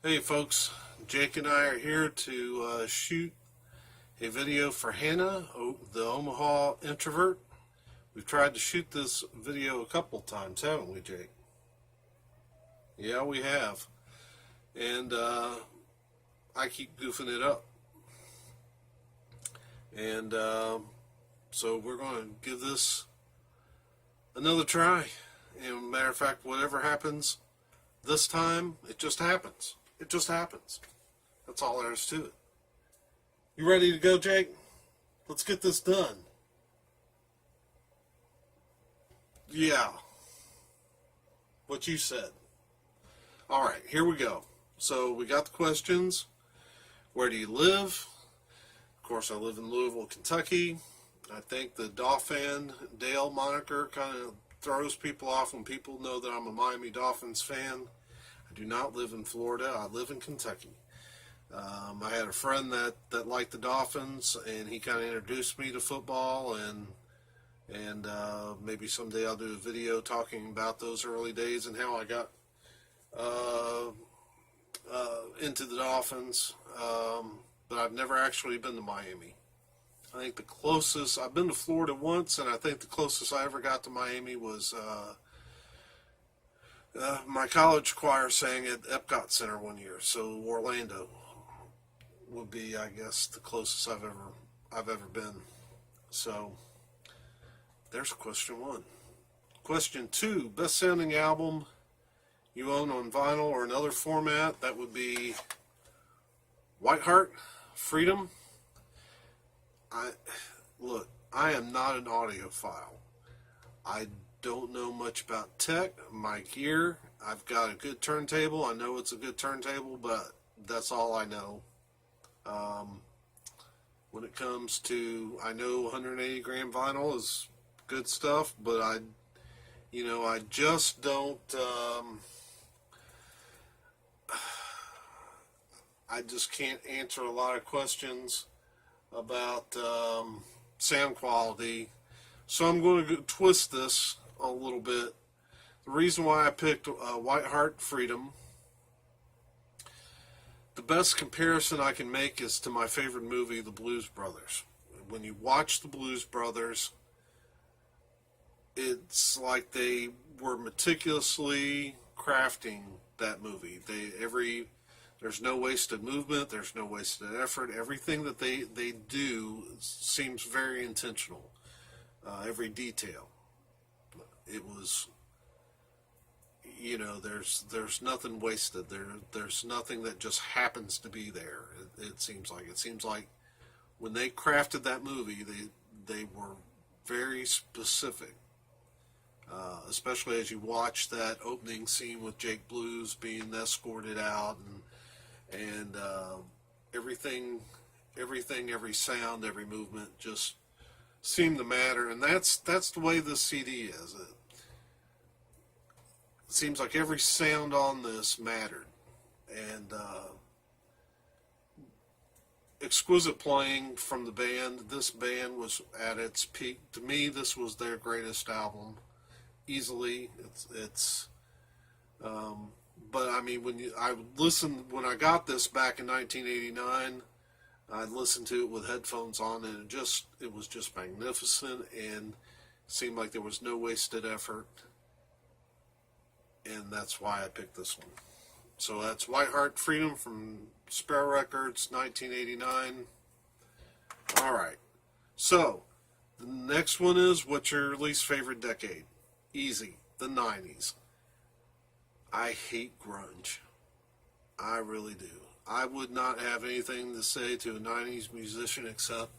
Hey folks, Jake and I are here to shoot a video for Hannah, the Omaha Introvert. We've tried to shoot this video a couple times, haven't we, Jake? Yeah, we have. And I keep goofing it up. And so we're going to give this another try. And matter of fact, whatever happens this time, it just happens. It just happens. That's all there is to it. You ready to go, Jake? Let's get this done. Yeah. What you said. All right, here we go. So we got the questions. Where do you live? Of course, I live in Louisville, Kentucky. I think the Dolphin Dale moniker kind of throws people off when people know that I'm a Miami Dolphins fan. I do not live in Florida. I live in Kentucky. I had a friend that liked the Dolphins, and he kind of introduced me to football, and maybe someday I'll do a video talking about those early days and how I got into the Dolphins. But I've never actually been to Miami. I think the closest, I've been to Florida once, and I think the closest I ever got to Miami was my college choir sang at Epcot Center one year. So Orlando would be, I guess, the closest I've ever been. So there's question one. Question two, best sounding album you own on vinyl or another format. That would be Whiteheart, Freedom. I am not an audiophile. I don't know much about tech, my gear. I've got a good turntable. I know it's a good turntable, but that's all I know. When it comes to, I know 180 gram vinyl is good stuff, but I just don't, I just can't answer a lot of questions about sound quality. So I'm going to twist this a little bit. The reason why I picked Whiteheart Freedom, the best comparison I can make is to my favorite movie, The Blues Brothers. When you watch The Blues Brothers, it's like they were meticulously crafting that movie. There's no wasted movement, there's no wasted effort. Everything that they do seems very intentional. Every detail. It was, there's nothing wasted. There's nothing that just happens to be there. It seems like when they crafted that movie, they were very specific. Especially as you watch that opening scene with Jake Blues being escorted out, and everything, every sound, every movement just seemed to matter. And that's the way this CD is. It seems like every sound on this mattered, and exquisite playing from the band. This band was at its peak. To me, this was their greatest album, easily. But I mean, when I got this back in 1989, I listened to it with headphones on, and it was just magnificent, and seemed like there was no wasted effort. And that's why I picked this one. So that's Whiteheart Freedom from Sparrow Records, 1989. All right. So the next one is, what's your least favorite decade? Easy. The 90s. I hate grunge. I really do. I would not have anything to say to a 90s musician except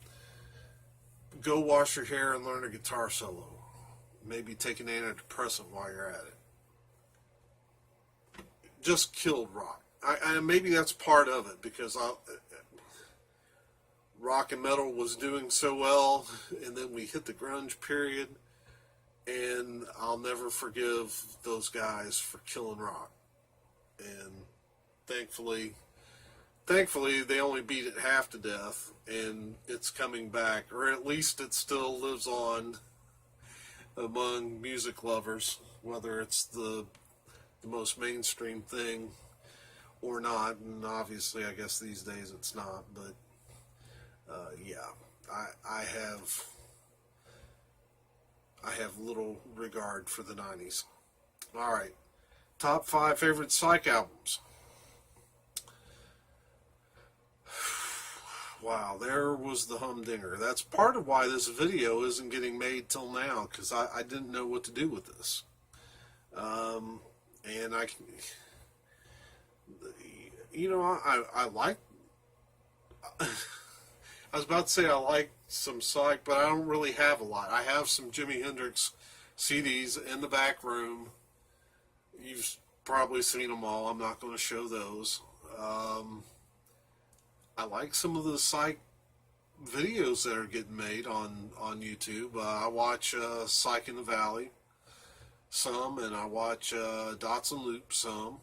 go wash your hair and learn a guitar solo. Maybe take an antidepressant while you're at it. Just killed rock. Maybe that's part of it, because rock and metal was doing so well, and then we hit the grunge period, and I'll never forgive those guys for killing rock. And thankfully they only beat it half to death, and it's coming back, or at least it still lives on among music lovers, whether it's the most mainstream thing or not, and obviously I guess these days it's not, but yeah, I have little regard for the 90s. All right, top 5 favorite Psych albums. Wow, there was the humdinger. That's part of why this video isn't getting made till now, because I didn't know what to do with this. And I like, I was about to say I like some Psych, but I don't really have a lot. I have some Jimi Hendrix CDs in the back room. You've probably seen them all. I'm not going to show those. I like some of the Psych videos that are getting made on YouTube. I watch Psych in the Valley some, and I watch Dots and Loops some.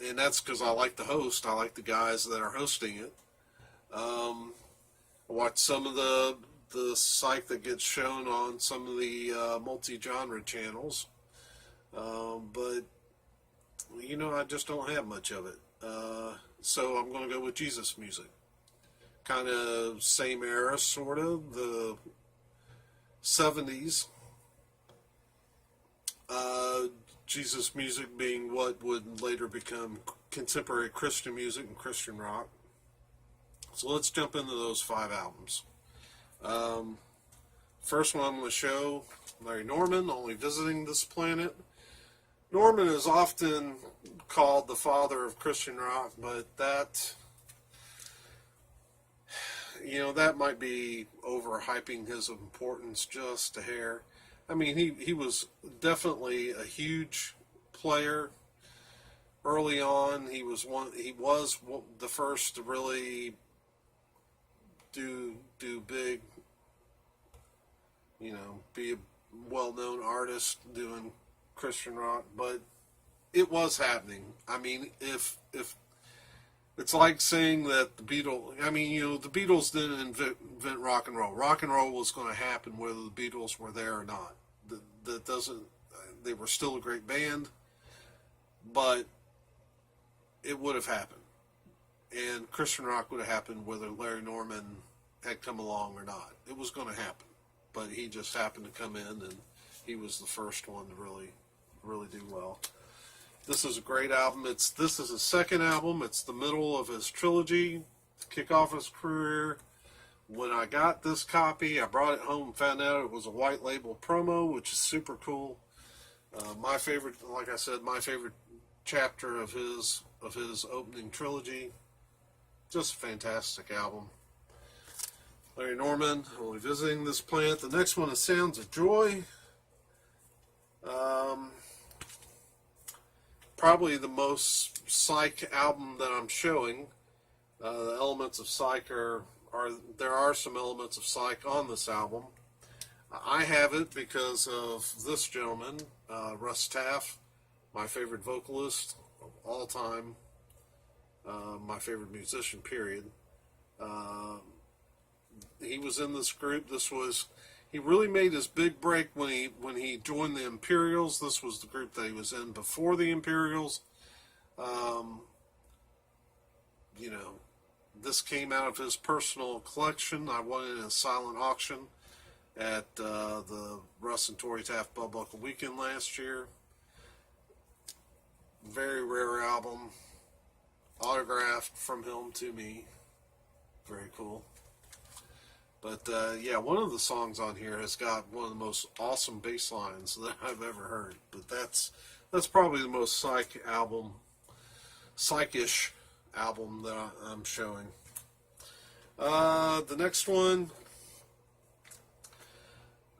And that's because I like the host. I like the guys that are hosting it. I watch some of the Psych that gets shown on some of the multi-genre channels. But I just don't have much of it. So I'm going to go with Jesus music. Kind of same era, sort of, the 70s. Jesus music being what would later become contemporary Christian music and Christian rock. So let's jump into those 5 albums. First one I'm going to show, Larry Norman, Only Visiting This Planet. Norman is often called the father of Christian rock, but that might be overhyping his importance just a hair. I mean, he was definitely a huge player early on. He was the first to really do big, be a well-known artist doing Christian rock, but it was happening. I mean, if it's like saying that the Beatles, the Beatles didn't invent rock and roll. Rock and roll was going to happen whether the Beatles were there or not. That doesn't, they were still a great band, but it would have happened. And Christian rock would have happened whether Larry Norman had come along or not. It was going to happen, but he just happened to come in, and he was the first one to really do well. This is a great album. This is his second album. It's the middle of his trilogy to kick off his career. When I got this copy, I brought it home and found out it was a white label promo, which is super cool. My favorite, like I said, my favorite chapter of his opening trilogy. Just a fantastic album. Larry Norman, Only Visiting This Planet. The next one is Sounds of Joy. Probably the most Psych album that I'm showing. The elements of Psych there are some elements of Psych on this album. I have it because of this gentleman, Russ Taff, my favorite vocalist of all time, my favorite musician, period. He was in this group. He really made his big break when he joined the Imperials. This was the group that he was in before the Imperials. This came out of his personal collection. I won it in a silent auction at the Russ and Tori Taff Bub Buckle Weekend last year. Very rare album. Autographed from him to me. Very cool. But one of the songs on here has got one of the most awesome bass lines that I've ever heard. But that's probably the most Psych-ish album that I'm showing. The next one,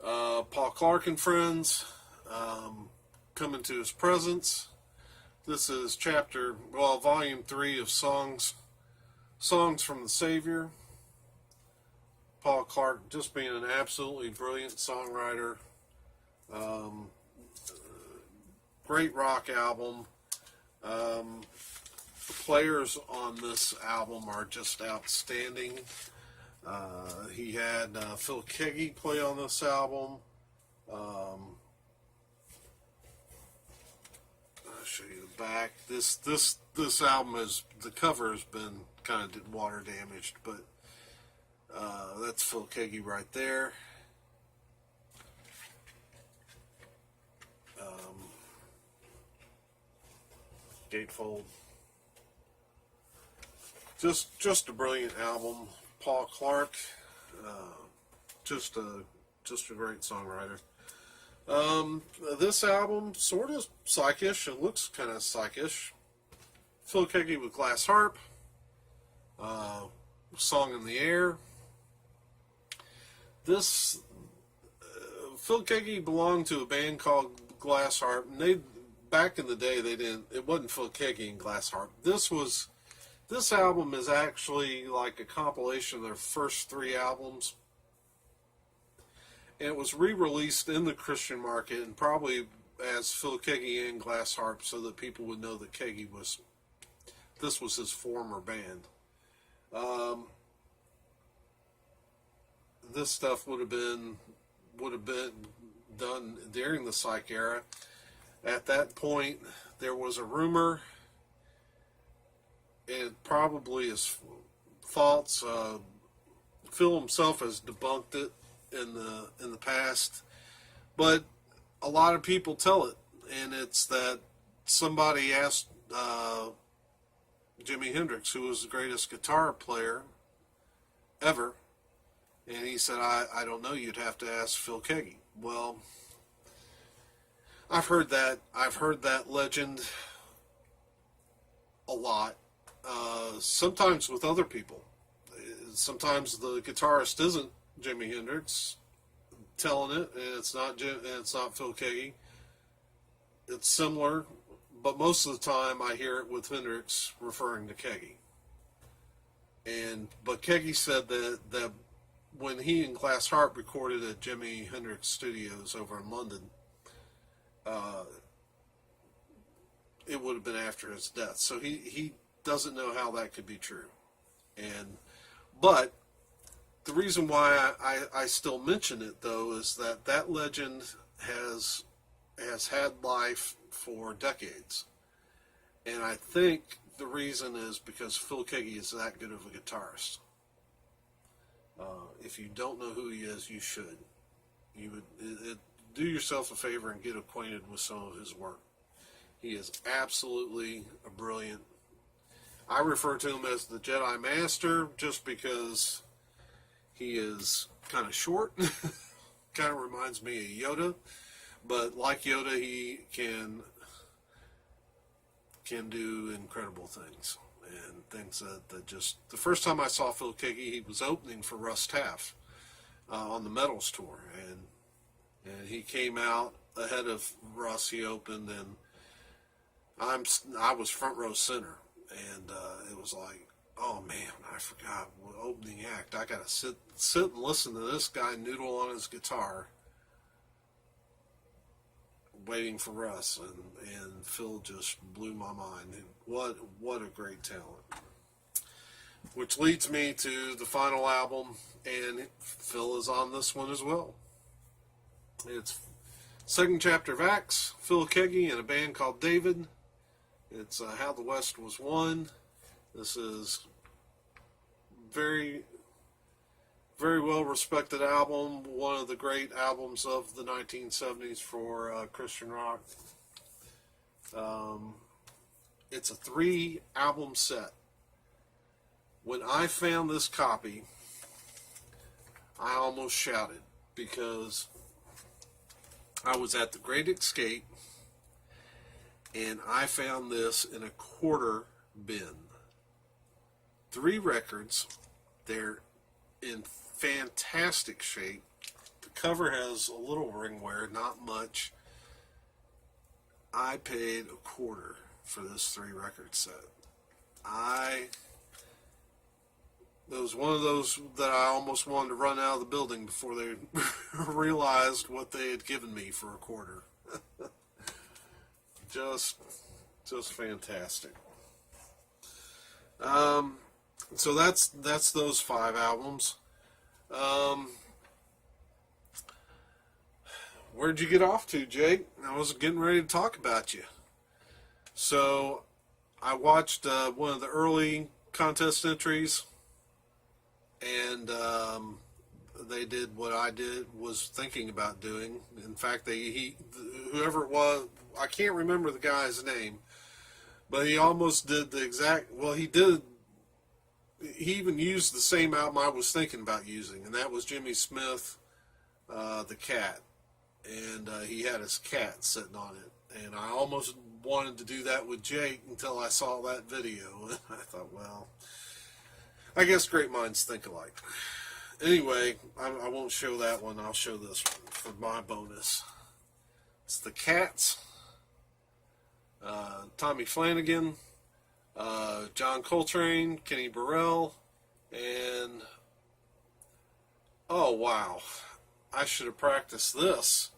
Paul Clarke and Friends, Come Into His Presence. This is volume 3 of Songs from the Savior. Paul Clarke just being an absolutely brilliant songwriter. Great rock album. The players on this album are just outstanding. He had Phil Keggy play on this album. show you the back. This album is, the cover has been kind of water damaged, but that's Phil Keaggy right there. Gatefold. Just a brilliant album. Paul Clarke, just a great songwriter. This album sort of psychish. It looks kind of psychish. Phil Keaggy with Glass Harp. Song in the Air. This Phil Keaggy belonged to a band called Glass Harp, and they, back in the day, they didn't. It wasn't Phil Keaggy and Glass Harp. This album is actually like a compilation of their first 3 albums. And it was re-released in the Christian market, and probably as Phil Keaggy and Glass Harp, so that people would know that this was his former band. This stuff would have been done during the psych era. At that point, there was a rumor, and it probably is false. Phil himself has debunked it in the past, but a lot of people tell it, and it's that somebody asked Jimi Hendrix, who was the greatest guitar player ever, and he said, I don't know, you'd have to ask Phil Keaggy. Well, I've heard that legend a lot, sometimes with other people. Sometimes the guitarist isn't Jimi Hendrix telling it, and it's not Phil Keaggy. It's similar, but most of the time I hear it with Hendrix referring to Keaggy. But Keaggy said that when he and Glass Harp recorded at Jimi Hendrix Studios over in London, it would have been after his death. So he doesn't know how that could be true. But the reason why I still mention it, though, is that legend has had life for decades. And I think the reason is because Phil Keaggy is that good of a guitarist. If you don't know who he is, you should. You would do yourself a favor and get acquainted with some of his work. He is absolutely a brilliant. I refer to him as the Jedi Master just because he is kind of short. Kind of reminds me of Yoda. But like Yoda, he can do incredible things. And things that just... The first time I saw Phil Keaggy, he was opening for Russ Taff on the Metals tour. And he came out ahead of Russ. He opened, and I was front row center. And it was like, oh man, I forgot what opening act. I got to sit and listen to this guy noodle on his guitar, waiting for Russ, and Phil just blew my mind. And what a great talent. Which leads me to the final album, and Phil is on this one as well. It's second chapter of Acts, Phil Keaggy and a band called David. It's How the West Was Won. This is very, very well respected album. One of the great albums of the 1970s for Christian rock. It's a 3 album set. When I found this copy, I almost shouted because I was at the Great Escape and I found this in a quarter bin. 3 records. They're in fantastic shape. The cover has a little ring wear, not much. I paid a quarter for this 3 record set. It was one of those that I almost wanted to run out of the building before they realized what they had given me for a quarter. Just fantastic. So that's those 5 albums. Where'd you get off to, Jake? I was getting ready to talk about you. So I watched one of the early contest entries, and they did what I was thinking about doing. In fact, whoever it was, I can't remember the guy's name, but he almost did the exact. Well, he did. He even used the same album I was thinking about using, and that was Jimmy Smith, the Cat, and he had his cat sitting on it, and I almost wanted to do that with Jake until I saw that video, and I thought, well, I guess great minds think alike. Anyway, I won't show that one. I'll show this one for my bonus. It's the Cats, Tommy Flanagan, John Coltrane, Kenny Burrell, and oh wow, I should have practiced this.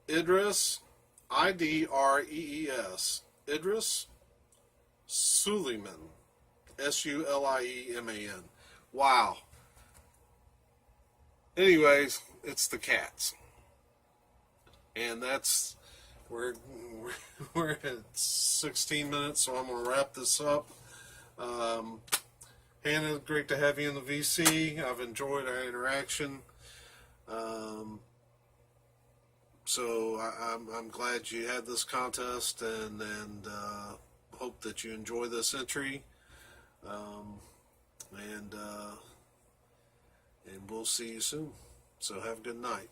Idris, Idrees, Idris Suleiman, Suleiman. Wow. Anyways, it's the Cats, and that's we're at 16 minutes, so I'm gonna wrap this up. Hannah, great to have you in the VC. I've enjoyed our interaction. So I'm glad you had this contest, and hope that you enjoy this entry. And we'll see you soon. So have a good night.